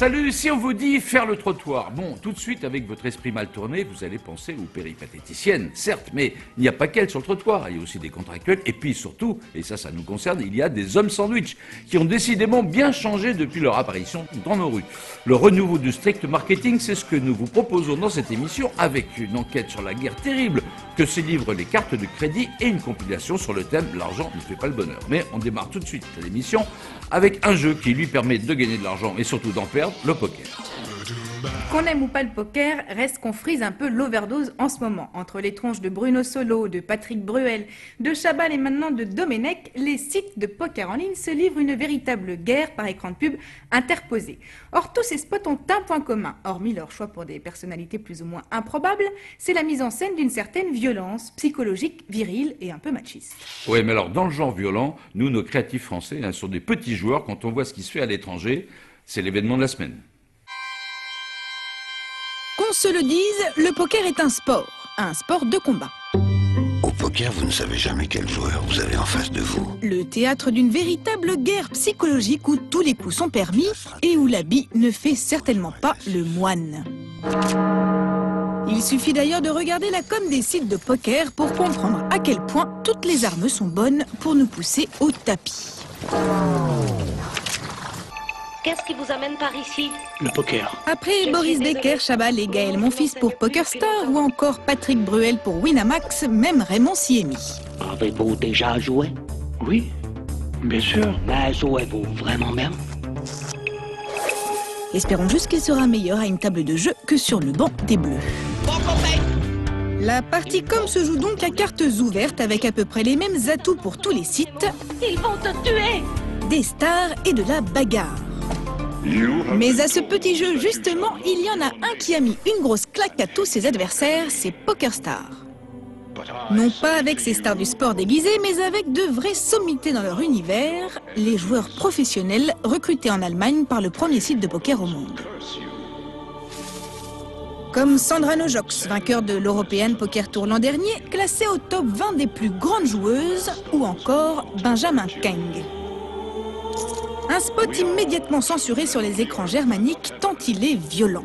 salut, si on vous dit faire le trottoir, bon, tout de suite, avec votre esprit mal tourné, vous allez penser aux péripatéticiennes, certes, mais il n'y a pas qu'elles sur le trottoir, il y a aussi des contractuels, et puis surtout, et ça nous concerne, il y a des hommes sandwich, qui ont décidément bien changé depuis leur apparition dans nos rues. Le renouveau du strict marketing, c'est ce que nous vous proposons dans cette émission, avec une enquête sur la guerre terrible que se livrent les cartes de crédit et une compilation sur le thème « L'argent ne fait pas le bonheur ». Mais on démarre tout de suite l'émission avec un jeu qui lui permet de gagner de l'argent et surtout d'en perdre, le poker. Qu'on aime ou pas le poker, reste qu'on frise un peu l'overdose en ce moment. Entre les tronches de Bruno Solo, de Patrick Bruel, de Chabal et maintenant de Domenech, les sites de poker en ligne se livrent une véritable guerre par écran de pub interposé. Or, tous ces spots ont un point commun, hormis leur choix pour des personnalités plus ou moins improbables, c'est la mise en scène d'une certaine violence psychologique, virile et un peu machiste. Oui, mais alors dans le genre violent, nous, nos créatifs français, sont des petits joueurs quand on voit ce qui se fait à l'étranger. C'est l'événement de la semaine. Qu'on se le dise, le poker est un sport de combat. Au poker, vous ne savez jamais quel joueur vous avez en face de vous. Le théâtre d'une véritable guerre psychologique où tous les coups sont permis et où l'habit ne fait certainement pas le moine. Il suffit d'ailleurs de regarder la com des sites de poker pour comprendre à quel point toutes les armes sont bonnes pour nous pousser au tapis. Qu'est-ce qui vous amène par ici? Le poker. Après Boris Becker, Chabal et Gaël Monfils pour PokerStar ou encore Patrick Bruel pour Winamax, même Raymond s'y est mis. Avez-vous déjà joué? Oui, bien sûr. Mais jouez-vous vraiment bien? Espérons juste qu'il sera meilleur à une table de jeu que sur le banc des Bleus. La partie com se joue donc à cartes ouvertes avec à peu près les mêmes atouts pour tous les sites. Ils vont te tuer! Des stars et de la bagarre. Mais à ce petit jeu, justement, il y en a un qui a mis une grosse claque à tous ses adversaires, c'est PokerStar. Non pas avec ses stars du sport déguisées, mais avec de vraies sommités dans leur univers, les joueurs professionnels recrutés en Allemagne par le premier site de poker au monde. Comme Sandra Nojox, vainqueur de l'European Poker Tour l'an dernier, classée au top 20 des plus grandes joueuses, ou encore Benjamin Keng. Un spot immédiatement censuré sur les écrans germaniques tant il est violent.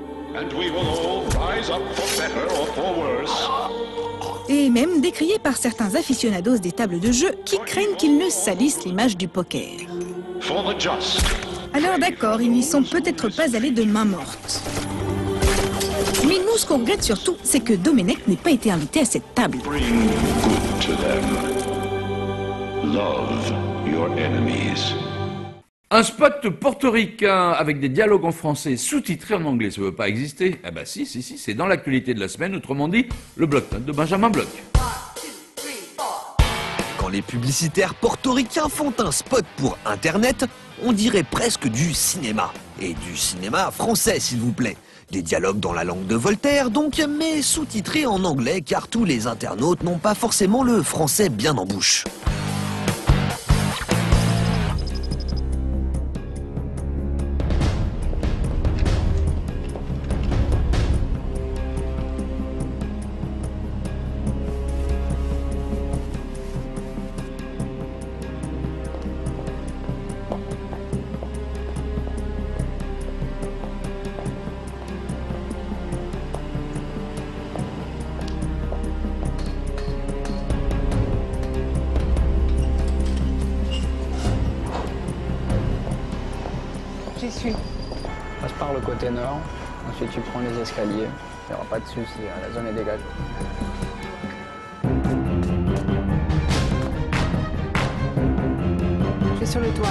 Et même décrié par certains aficionados des tables de jeu qui craignent qu'ils ne salissent l'image du poker. Alors d'accord, ils n'y sont peut-être pas allés de main morte. Mais nous, ce qu'on regrette surtout, c'est que Domenech n'ait pas été invité à cette table. Un spot portoricain avec des dialogues en français sous-titrés en anglais, ça ne veut pas exister? Eh ben si, c'est dans l'actualité de la semaine, autrement dit, le bloc-notes de Benjamin Bloch. Quand les publicitaires portoricains font un spot pour Internet, on dirait presque du cinéma. Et du cinéma français, s'il vous plaît. Des dialogues dans la langue de Voltaire, donc, mais sous-titrés en anglais, car tous les internautes n'ont pas forcément le français bien en bouche. J'y suis. Passe par le côté nord, ensuite tu prends les escaliers, il n'y aura pas de souci, la zone est dégagée. Je suis sur le toit.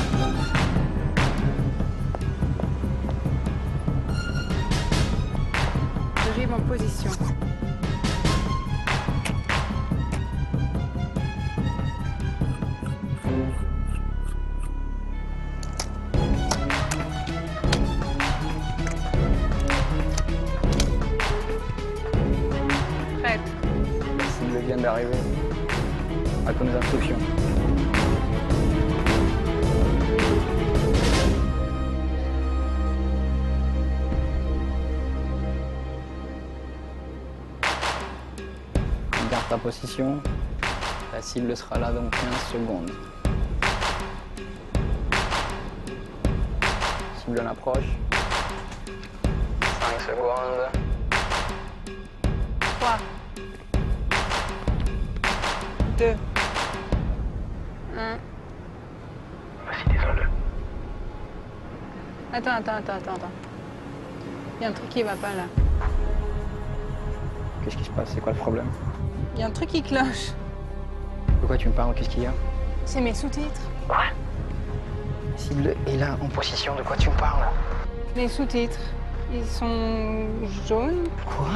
J'arrive en position. Prête. La cible vient d'arriver. À nos instructions. Garde ta position. La cible sera là dans 15 secondes. Cible en approche. secondes. 3, 2, 1. Vas-y, désolé. Attends. Il y a un truc qui va pas là. Qu'est-ce qui se passe? C'est quoi le problème? Il y a un truc qui cloche. De quoi tu me parles? Qu'est-ce qu'il y a? C'est mes sous-titres. Quoi? La cible est là, en position. De quoi tu me parles? Les sous-titres, ils sont jaunes. Quoi?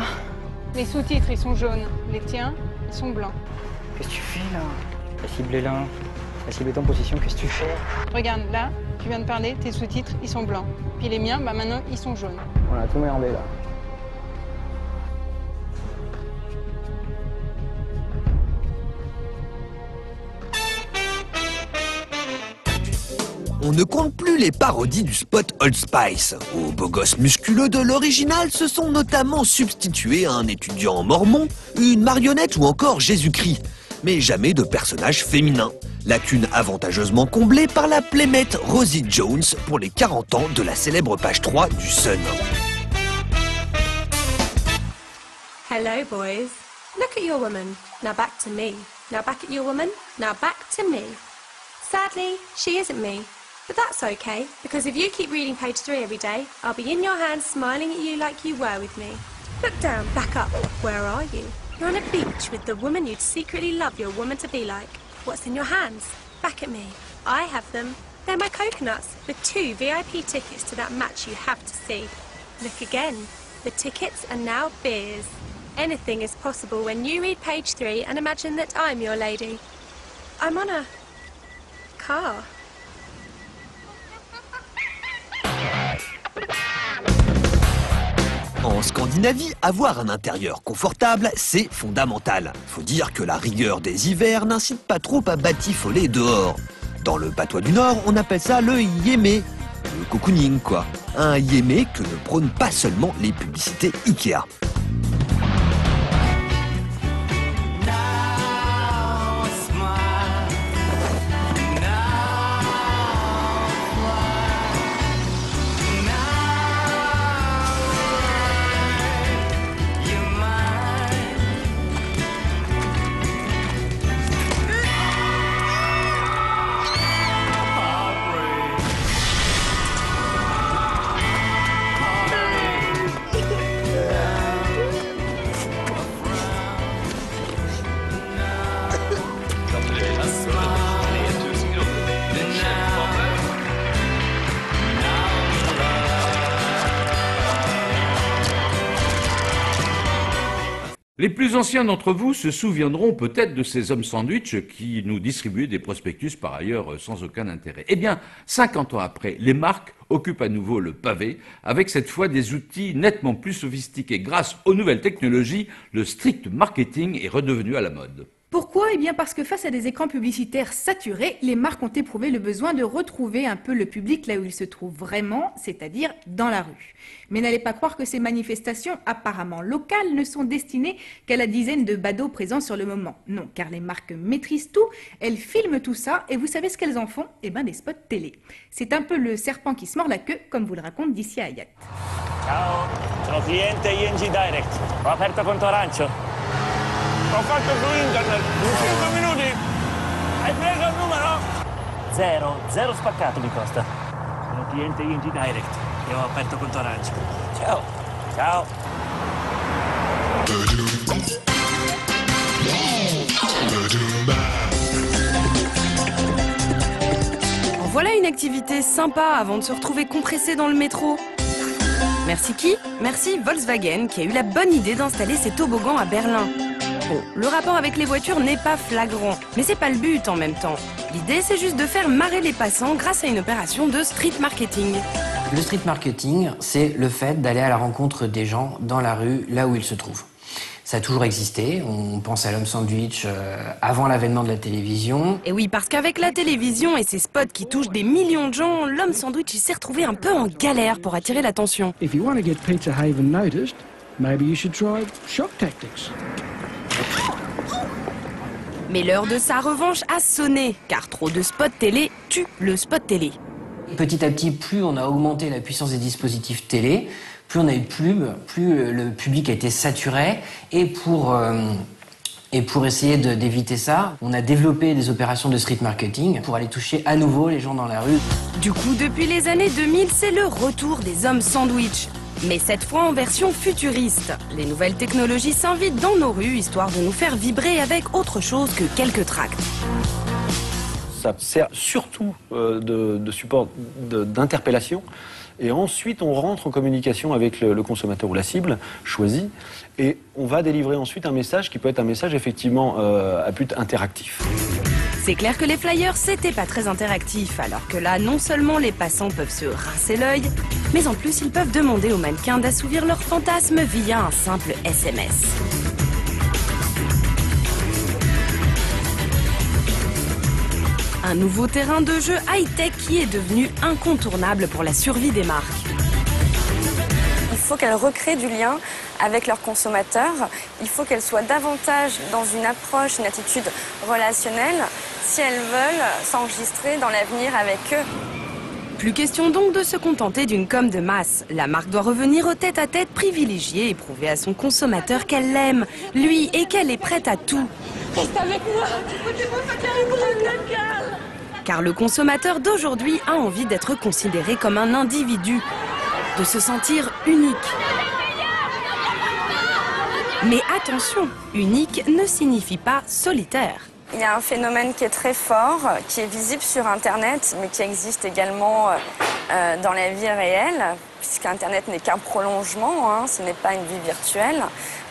Les sous-titres, ils sont jaunes. Les tiens, ils sont blancs. Qu'est-ce que tu fais là? La cible est là. La cible est en position. Qu'est-ce que tu fais? Regarde, là, tu viens de parler, tes sous-titres, ils sont blancs. Puis les miens, bah maintenant, ils sont jaunes. On a tout merdé là. On ne compte plus les parodies du spot Old Spice. Aux beaux gosses musculeux de l'original se sont notamment substitués un étudiant mormon, une marionnette ou encore Jésus-Christ. Mais jamais de personnage féminin. Lacune avantageusement comblée par la playmate Rosie Jones pour les 40 ans de la célèbre page 3 du Sun. Hello, boys. Look at your woman. Now back to me. Now back at your woman. Now back to me. Sadly, she isn't me. But that's okay, because if you keep reading page 3 every day, I'll be in your hands smiling at you like you were with me. Look down, back up. Where are you? You're on a beach with the woman you'd secretly love your woman to be like. What's in your hands? Back at me. I have them. They're my coconuts, with 2 VIP tickets to that match you have to see. Look again. The tickets are now beers. Anything is possible when you read page 3 and imagine that I'm your lady. I'm on a car. En Scandinavie, avoir un intérieur confortable, c'est fondamental. Faut dire que la rigueur des hivers n'incite pas trop à batifoler dehors. Dans le patois du Nord, on appelle ça le yémé. Le cocooning, quoi. Un yémé que ne prônent pas seulement les publicités Ikea. Les plus anciens d'entre vous se souviendront peut-être de ces hommes sandwich qui nous distribuaient des prospectus par ailleurs sans aucun intérêt. Eh bien, 50 ans après, les marques occupent à nouveau le pavé, avec cette fois des outils nettement plus sophistiqués. Grâce aux nouvelles technologies, le strict marketing est redevenu à la mode. Pourquoi? Eh bien parce que face à des écrans publicitaires saturés, les marques ont éprouvé le besoin de retrouver un peu le public là où il se trouve vraiment, c'est-à-dire dans la rue. Mais n'allez pas croire que ces manifestations apparemment locales ne sont destinées qu'à la dizaine de badauds présents sur le moment. Non, car les marques maîtrisent tout, elles filment tout ça, et vous savez ce qu'elles en font? Eh bien des spots télé. C'est un peu le serpent qui se mord la queue, comme vous le raconte d'ici à Hayat. Ciao, sono cliente ING Direct. Ho aperto conto arancio. Ho fatto su internet, in 5 minuti. Hai preso il numero? Zero spaccato mi costa. Sono cliente ING Direct e ho aperto conto arancio. Ciao. Ciao. Voilà une activité sympa avant de se retrouver compressé dans le métro. Merci qui? Merci Volkswagen qui a eu la bonne idée d'installer ces toboggans à Berlin. Bon, le rapport avec les voitures n'est pas flagrant, mais c'est pas le but en même temps. L'idée, c'est juste de faire marrer les passants grâce à une opération de street marketing. Le street marketing, c'est le fait d'aller à la rencontre des gens dans la rue, là où ils se trouvent. Ça a toujours existé, on pense à l'homme sandwich avant l'avènement de la télévision. Et oui, parce qu'avec la télévision et ses spots qui touchent des millions de gens, l'homme sandwich il s'est retrouvé un peu en galère pour attirer l'attention. If you want to get Pizza Haven noticed, maybe you should try shock tactics. Mais l'heure de sa revanche a sonné, car trop de spots télé tue le spot télé. Petit à petit, plus on a augmenté la puissance des dispositifs télé, plus on a eu de pubs, plus le public a été saturé. Et pour essayer d'éviter ça, on a développé des opérations de street marketing pour aller toucher à nouveau les gens dans la rue. Du coup, depuis les années 2000, c'est le retour des hommes sandwich. Mais cette fois en version futuriste. Les nouvelles technologies s'invitent dans nos rues, histoire de nous faire vibrer avec autre chose que quelques tracts. Ça sert surtout de support d'interpellation. Et ensuite, on rentre en communication avec le consommateur ou la cible choisie. Et on va délivrer ensuite un message qui peut être un message effectivement à but interactif. C'est clair que les flyers, c'était pas très interactif, alors que là, non seulement les passants peuvent se rincer l'œil, mais en plus, ils peuvent demander aux mannequins d'assouvir leurs fantasmes via un simple SMS. Un nouveau terrain de jeu high-tech qui est devenu incontournable pour la survie des marques. Il faut qu'elles recréent du lien avec leurs consommateurs. Il faut qu'elles soient davantage dans une approche, une attitude relationnelle, si elles veulent s'enregistrer dans l'avenir avec eux. Plus question donc de se contenter d'une com de masse. La marque doit revenir au tête-à-tête privilégié et prouver à son consommateur qu'elle l'aime, lui, et qu'elle est prête à tout. Reste avec moi. Car le consommateur d'aujourd'hui a envie d'être considéré comme un individu, de se sentir unique. Mais attention, unique ne signifie pas solitaire. Il y a un phénomène qui est très fort, qui est visible sur Internet, mais qui existe également dans la vie réelle, puisqu'Internet n'est qu'un prolongement, ce n'est pas une vie virtuelle.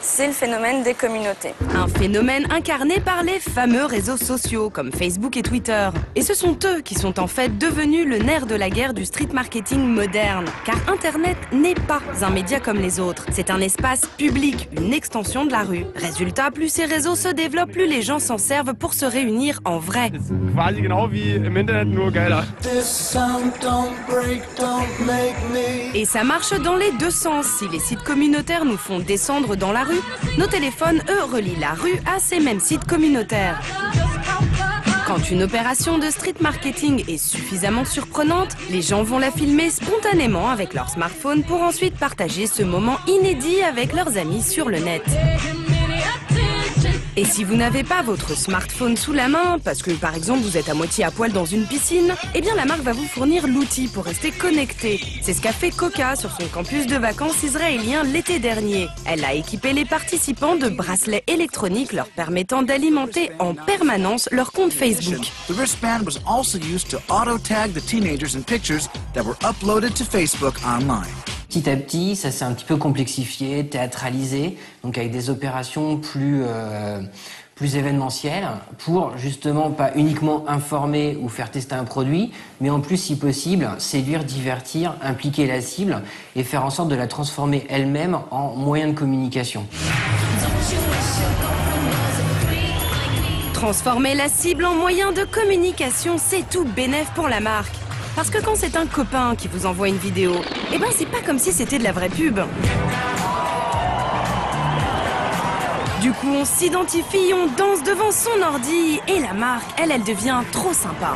C'est le phénomène des communautés. Un phénomène incarné par les fameux réseaux sociaux comme Facebook et Twitter. Et ce sont eux qui sont en fait devenus le nerf de la guerre du street marketing moderne. Car Internet n'est pas un média comme les autres. C'est un espace public, une extension de la rue. Résultat, plus ces réseaux se développent, plus les gens s'en servent pour se réunir en vrai. Quasi genau wie im Internet, nur geiler. Et ça marche dans les deux sens. Si les sites communautaires nous font descendre dans la rue, nos téléphones, eux, relient la rue à ces mêmes sites communautaires. Quand une opération de street marketing est suffisamment surprenante, les gens vont la filmer spontanément avec leur smartphone pour ensuite partager ce moment inédit avec leurs amis sur le net. Et si vous n'avez pas votre smartphone sous la main, parce que par exemple vous êtes à moitié à poil dans une piscine, eh bien la marque va vous fournir l'outil pour rester connecté. C'est ce qu'a fait Coca sur son campus de vacances israélien l'été dernier. Elle a équipé les participants de bracelets électroniques leur permettant d'alimenter en permanence leur compte Facebook. The wristband was also used to auto-tag the teenagers in pictures that were uploaded to Facebook online. Petit à petit, ça s'est un petit peu complexifié, théâtralisé, donc avec des opérations plus événementielles pour justement pas uniquement informer ou faire tester un produit, mais en plus, si possible, séduire, divertir, impliquer la cible et faire en sorte de la transformer elle-même en moyen de communication. Transformer la cible en moyen de communication, c'est tout bénef pour la marque. Parce que quand c'est un copain qui vous envoie une vidéo, eh ben c'est pas comme si c'était de la vraie pub. Du coup, on s'identifie, on danse devant son ordi et la marque, elle devient trop sympa.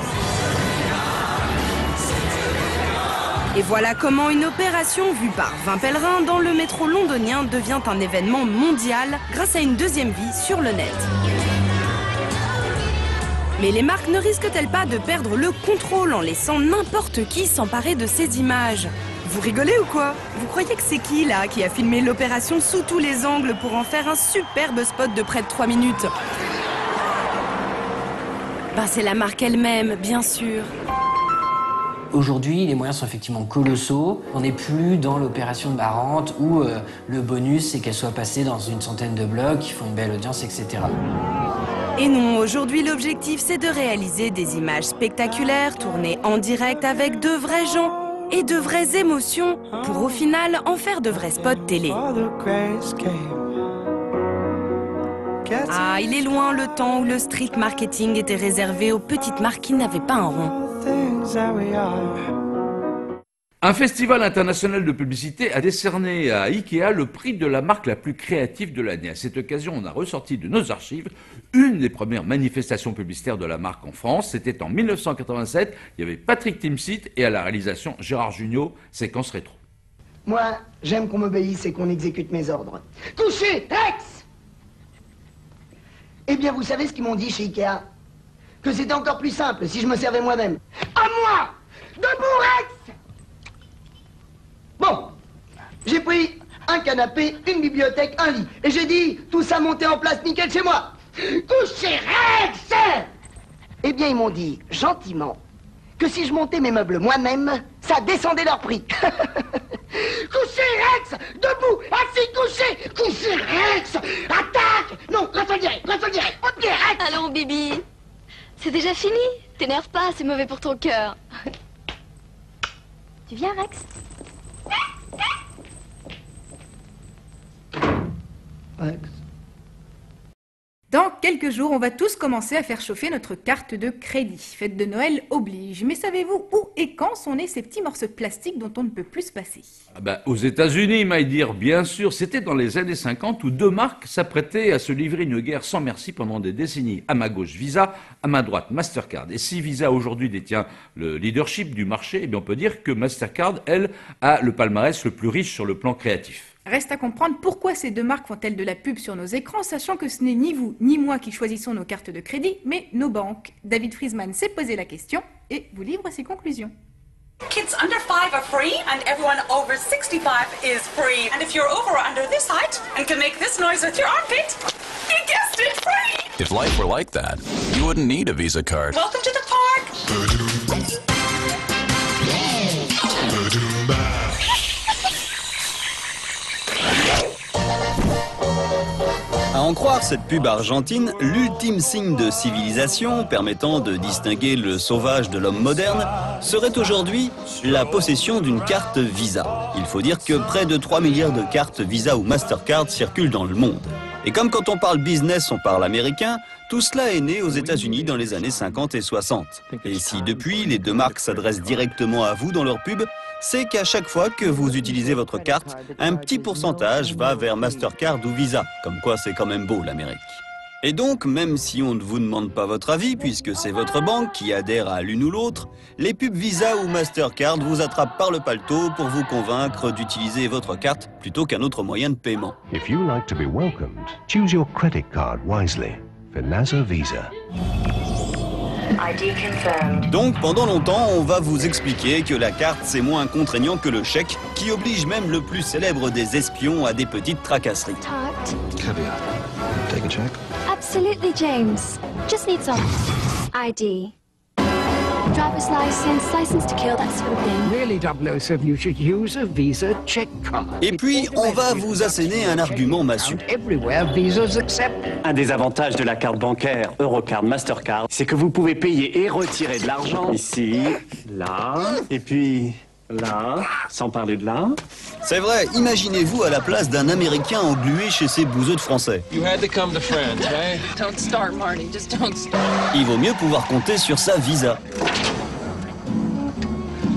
Et voilà comment une opération vue par 20 pèlerins dans le métro londonien devient un événement mondial grâce à une deuxième vie sur le net. Mais les marques ne risquent-elles pas de perdre le contrôle en laissant n'importe qui s'emparer de ces images? Vous rigolez ou quoi? Vous croyez que c'est qui là qui a filmé l'opération sous tous les angles pour en faire un superbe spot de près de 3 minutes? Ben c'est la marque elle-même, bien sûr. Aujourd'hui, les moyens sont effectivement colossaux. On n'est plus dans l'opération de Barante où le bonus c'est qu'elle soit passée dans une centaine de blogs qui font une belle audience, etc. Et non, aujourd'hui l'objectif c'est de réaliser des images spectaculaires, tournées en direct avec de vrais gens et de vraies émotions, pour au final en faire de vrais spots télé. Ah, il est loin le temps où le street marketing était réservé aux petites marques qui n'avaient pas un rond. Un festival international de publicité a décerné à Ikea le prix de la marque la plus créative de l'année. À cette occasion, on a ressorti de nos archives une des premières manifestations publicitaires de la marque en France. C'était en 1987. Il y avait Patrick Timsit et à la réalisation Gérard Jugnot, séquence rétro. Moi, j'aime qu'on m'obéisse et qu'on exécute mes ordres. Couchez, Rex! Eh bien, vous savez ce qu'ils m'ont dit chez Ikea? Que c'était encore plus simple si je me servais moi-même. À moi! Debout, Rex! Bon, j'ai pris un canapé, une bibliothèque, un lit. Et j'ai dit, tout ça monté en place nickel chez moi. Couchez, Rex! Eh bien, ils m'ont dit, gentiment, que si je montais mes meubles moi-même, ça descendait leur prix. Couchez, Rex! Debout! Assis, couché! Couchez, Rex! Attaque! Non, reste direct, au pied, Rex! Allons, Bibi. C'est déjà fini. T'énerve pas, c'est mauvais pour ton cœur. Tu viens, Rex? Rex. Dans quelques jours, on va tous commencer à faire chauffer notre carte de crédit. Fête de Noël oblige. Mais savez-vous où et quand sont nés ces petits morceaux de plastique dont on ne peut plus se passer? Aux États-Unis, my dear, bien sûr. C'était dans les années 50 où deux marques s'apprêtaient à se livrer une guerre sans merci pendant des décennies. À ma gauche, Visa, à ma droite, Mastercard. Et si Visa aujourd'hui détient le leadership du marché, eh bien on peut dire que Mastercard, elle, a le palmarès le plus riche sur le plan créatif. Reste à comprendre pourquoi ces deux marques font-elles de la pub sur nos écrans, sachant que ce n'est ni vous ni moi qui choisissons nos cartes de crédit, mais nos banques. David Friesman s'est posé la question et vous livre ses conclusions. Kids under 5 are free and everyone over 65 is free. And if you're over or under this height and can make this noise with your armpit, you guessed it, free! If life were like that, you wouldn't need a Visa card. Welcome to the park! À en croire cette pub argentine, l'ultime signe de civilisation permettant de distinguer le sauvage de l'homme moderne serait aujourd'hui la possession d'une carte Visa. Il faut dire que près de 3 milliards de cartes Visa ou Mastercard circulent dans le monde. Et comme quand on parle business, on parle américain, tout cela est né aux États-Unis dans les années 50 et 60. Et si depuis, les deux marques s'adressent directement à vous dans leur pub, c'est qu'à chaque fois que vous utilisez votre carte, un petit pourcentage va vers Mastercard ou Visa. Comme quoi, c'est quand même beau, l'Amérique. Et donc, même si on ne vous demande pas votre avis, puisque c'est votre banque qui adhère à l'une ou l'autre, les pubs Visa ou Mastercard vous attrapent par le paletot pour vous convaincre d'utiliser votre carte plutôt qu'un autre moyen de paiement. If you like to be welcomed, choose your credit card wisely. Finasa Visa. Donc pendant longtemps, on va vous expliquer que la carte c'est moins contraignant que le chèque, qui oblige même le plus célèbre des espions à des petites tracasseries. Caveat. Take a check. Absolutely, James. Just need some ID. Driver's license, license to kill, that sort of thing. Really, 007, you should use a Visa check card. Et puis, on va vous asséner un argument massue. Everywhere, Visa's accept. Un des avantages de la carte bancaire Eurocard Mastercard, c'est que vous pouvez payer et retirer de l'argent ici, là, et puis là, sans parler de là. C'est vrai, imaginez-vous à la place d'un Américain englué chez ses bouseux de Français. You had to come to France, right? Don't start, Marty. Just don't start. Il vaut mieux pouvoir compter sur sa Visa.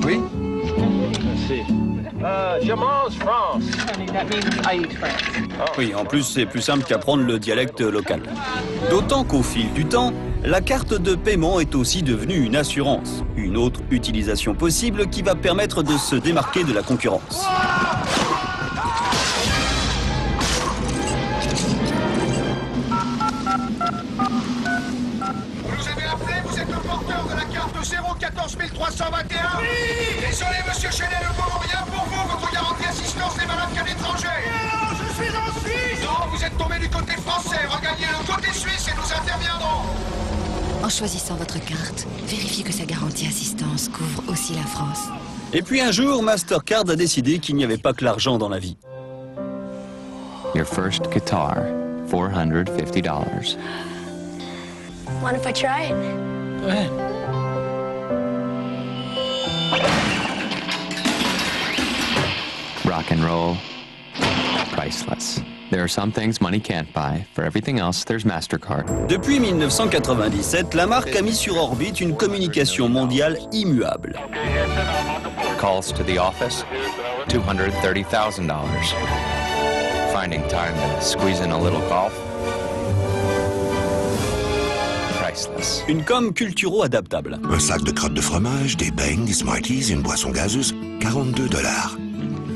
Oui? Je mange France. That means I eat France. Oui, en plus, c'est plus simple qu'apprendre le dialecte local. D'autant qu'au fil du temps, la carte de paiement est aussi devenue une assurance. Une autre utilisation possible qui va permettre de se démarquer de la concurrence. Vous avez appelé, vous êtes le porteur de la carte 014 321. Oui. Désolé, monsieur Chenet, ne vaut rien pour vous. Votre garantie assistance n'est valable qu'à l'étranger. Non, je suis en Suisse. Non, vous êtes tombé du côté français. Regagnez le côté suisse et nous interviendrons. En choisissant votre carte, vérifiez que sa garantie assistance couvre aussi la France. Et puis un jour, Mastercard a décidé qu'il n'y avait pas que l'argent dans la vie. Your first guitar, $450. Mind if I try it? Go ahead. Rock and roll, priceless. There are some things money can't buy. For everything else, there's Mastercard. Depuis 1997, la marque a mis sur orbite une communication mondiale immuable. Calls to the office, $230,000. Finding time to squeeze in a little golf. Priceless. Une com culturo-adaptable. Un sac de crottes de fromage, des beignes, des Smarties, une boisson gazeuse, $42.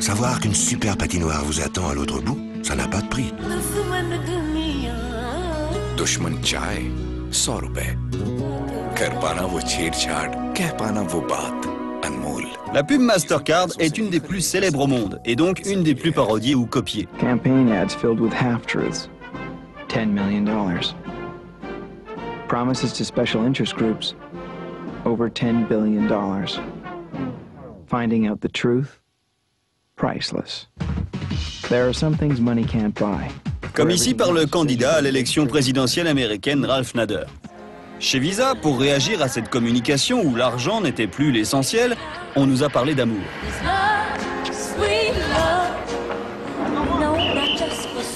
Savoir qu'une super patinoire vous attend à l'autre bout, ça n'a pas de prix. दुश्मन चाहे 100 रुपए कर पाना वो छेड़छाड़ कह पाना वो बात अनमोल. La pub Mastercard est une des plus célèbres au monde, et donc une des plus parodiées ou copiées. Campaign ads filled with half-truths. $10 million. Promises to special interest groups. Over $10 billion. Finding out the truth. Priceless. There are some things money can't buy. Comme ici par le candidat à l'élection présidentielle américaine Ralph Nader. Chez Visa, pour réagir à cette communication où l'argent n'était plus l'essentiel, on nous a parlé d'amour.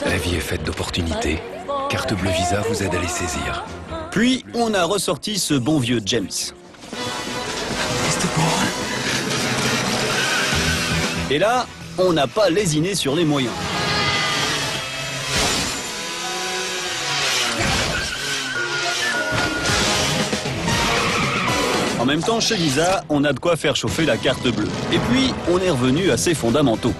La vie est faite d'opportunités. Carte bleue Visa vous aide à les saisir. Puis, on a ressorti ce bon vieux James. Et là, on n'a pas lésiné sur les moyens. En même temps, chez Visa, on a de quoi faire chauffer la carte bleue. Et puis, on est revenu à ses fondamentaux.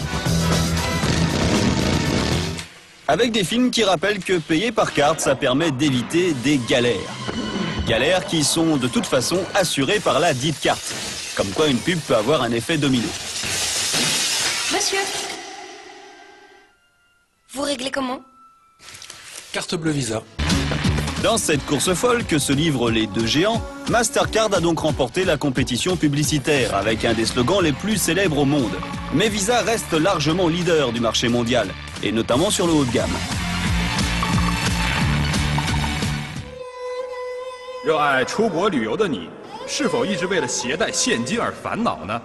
Avec des films qui rappellent que payer par carte, ça permet d'éviter des galères. Galères qui sont de toute façon assurées par la dite carte. Comme quoi une pub peut avoir un effet domino. Monsieur, vous réglez comment? Carte bleue Visa. Dans cette course folle que se livrent les deux géants, Mastercard a donc remporté la compétition publicitaire avec un des slogans les plus célèbres au monde. Mais Visa reste largement leader du marché mondial, et notamment sur le haut de gamme. 热爱出国旅游的你，是否一直为了携带现金而烦恼呢？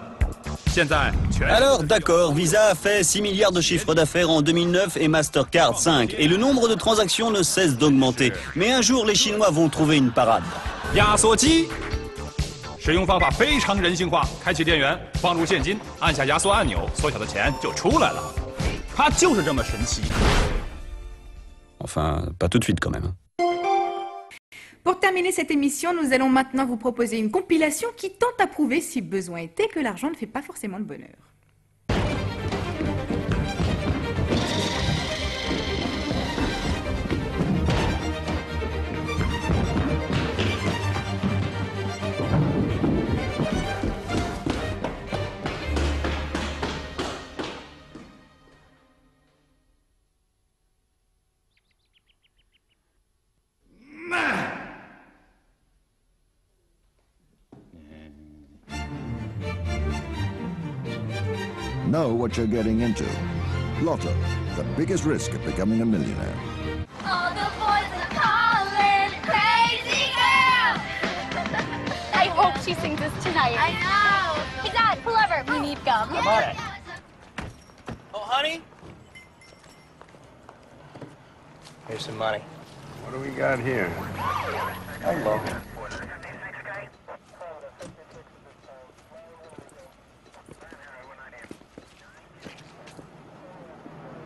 Alors d'accord, Visa a fait 6 milliards de chiffre d'affaires en 2009 et Mastercard 5. Et le nombre de transactions ne cesse d'augmenter. Mais un jour, les Chinois vont trouver une parade. 压缩机，使用方法非常人性化。开启电源，放入现金，按下压缩按钮，缩小的钱就出来了。它就是这么神奇。 Enfin, pas tout de suite quand même. Pour terminer cette émission, nous allons maintenant vous proposer une compilation qui tente à prouver, si besoin était, que l'argent ne fait pas forcément le bonheur. Know what you're getting into. Lotto, the biggest risk of becoming a millionaire. All the boys are calling crazy girl. I hope she sings this tonight. I know. Hey, Dad, pull over. We need gum. I'm on it. Oh, honey? Here's some money. What do we got here? Hello.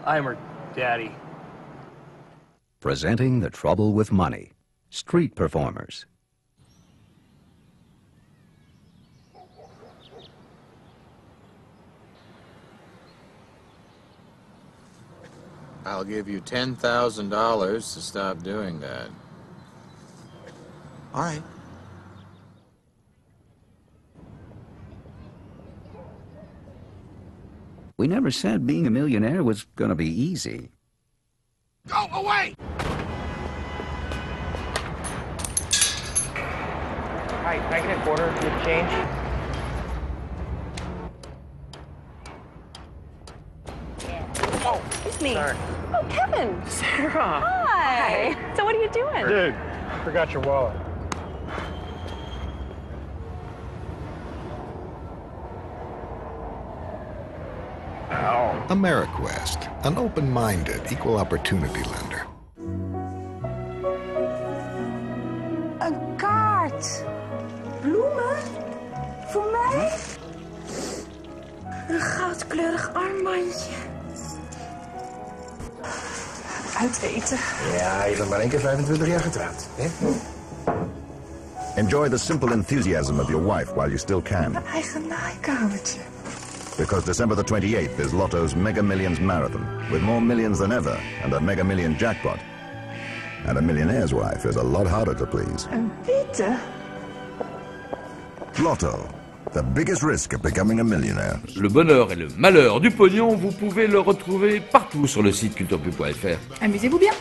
I'm her daddy. Presenting the trouble with money. Street performers. I'll give you $10,000 to stop doing that. All right. We never said being a millionaire was gonna be easy. Go away! Hi, can I get a quarter with change? Oh, it's me. Sorry. Oh, Kevin. Sarah. Hi. So what are you doing? Dude, forgot your wallet. AmeriQuest, an open-minded, equal opportunity lender. Een kaart. Bloemen? Voor mij? Een goudkleurig armbandje. Uit eten. Ja, je bent maar één keer 25 jaar getrouwd. Hè? Enjoy the simple enthusiasm of your wife while you still can. Een eigen naaikamertje. because December the 28th is Lotto's Mega Millions Marathon, with more millions than ever and a Mega Million jackpot. And a millionaire's wife is a lot harder to please. Peter. Lotto, the biggest risk of becoming a millionaire. Le bonheur et le malheur du pognon, vous pouvez le retrouver partout sur le site culturepub.fr. Amusez-vous bien.